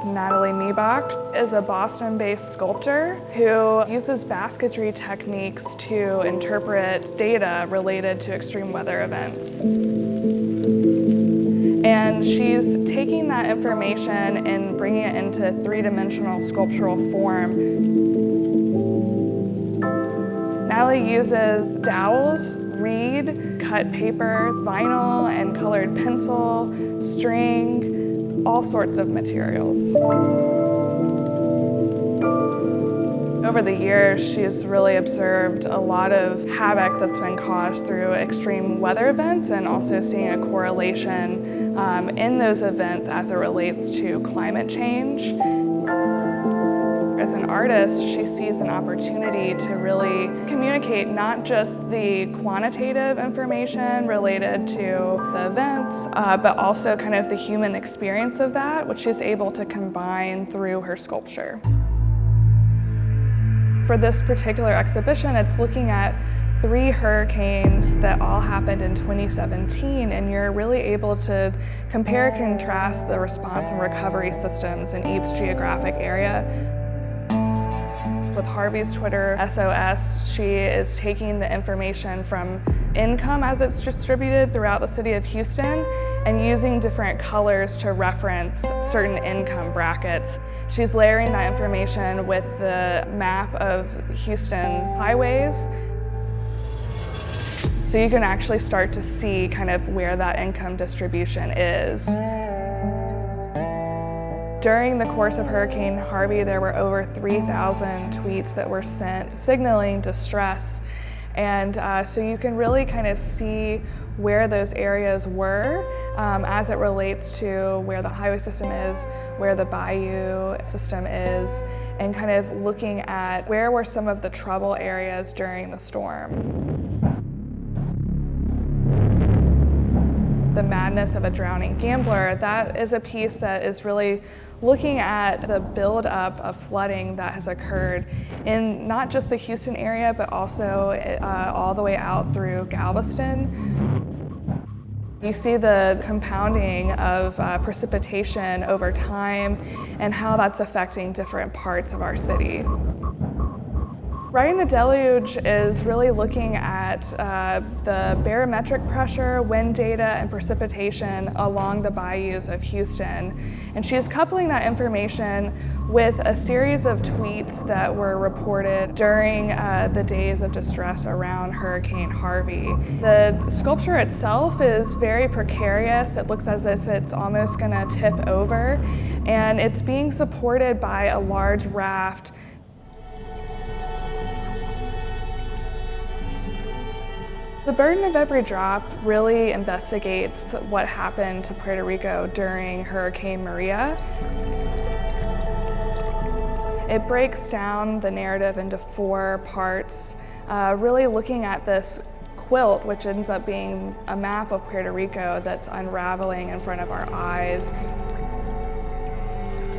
Nathalie Miebach is a Boston-based sculptor who uses basketry techniques to interpret data related to extreme weather events. And she's taking that information and bringing it into three-dimensional sculptural form. Nathalie uses dowels, reed, cut paper, vinyl, and colored pencil, string, all sorts of materials. Over the years, she's really observed a lot of havoc that's been caused through extreme weather events and also seeing a correlation in those events as it relates to climate change. As an artist, she sees an opportunity to really communicate not just the quantitative information related to the events, but also kind of the human experience of that, which she's able to combine through her sculpture. For this particular exhibition, it's looking at 3 hurricanes that all happened in 2017, and you're really able to compare and contrast the response and recovery systems in each geographic area. With Harvey's Twitter SOS, she is taking the information from income as it's distributed throughout the city of Houston and using different colors to reference certain income brackets. She's layering that information with the map of Houston's highways, so you can actually start to see kind of where that income distribution is. During the course of Hurricane Harvey, there were over 3,000 tweets that were sent signaling distress. And so you can really kind of see where those areas were as it relates to where the highway system is, where the bayou system is, and kind of looking at where were some of the trouble areas during the storm. The Madness of a Drowning Gambler, that is a piece that is really looking at the buildup of flooding that has occurred in not just the Houston area, but also all the way out through Galveston. You see the compounding of precipitation over time and how that's affecting different parts of our city. Riding the Deluge is really looking at the barometric pressure, wind data, and precipitation along the bayous of Houston. And she's coupling that information with a series of tweets that were reported during the days of distress around Hurricane Harvey. The sculpture itself is very precarious. It looks as if it's almost gonna tip over, and it's being supported by a large raft. The Burden of Every Drop really investigates what happened to Puerto Rico during Hurricane Maria. It breaks down the narrative into 4 parts, really looking at this quilt, which ends up being a map of Puerto Rico that's unraveling in front of our eyes.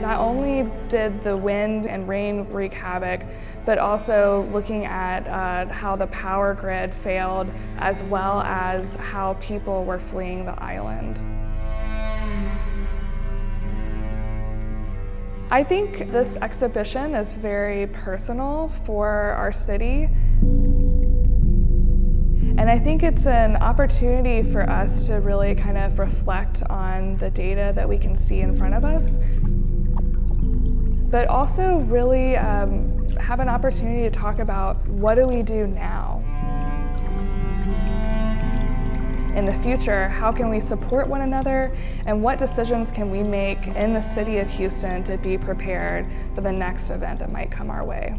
Not only did the wind and rain wreak havoc, but also looking at how the power grid failed, as well as how people were fleeing the island. I think this exhibition is very personal for our city. And I think it's an opportunity for us to really kind of reflect on the data that we can see in front of us, but also really have an opportunity to talk about what do we do now? In the future, how can we support one another, and what decisions can we make in the city of Houston to be prepared for the next event that might come our way?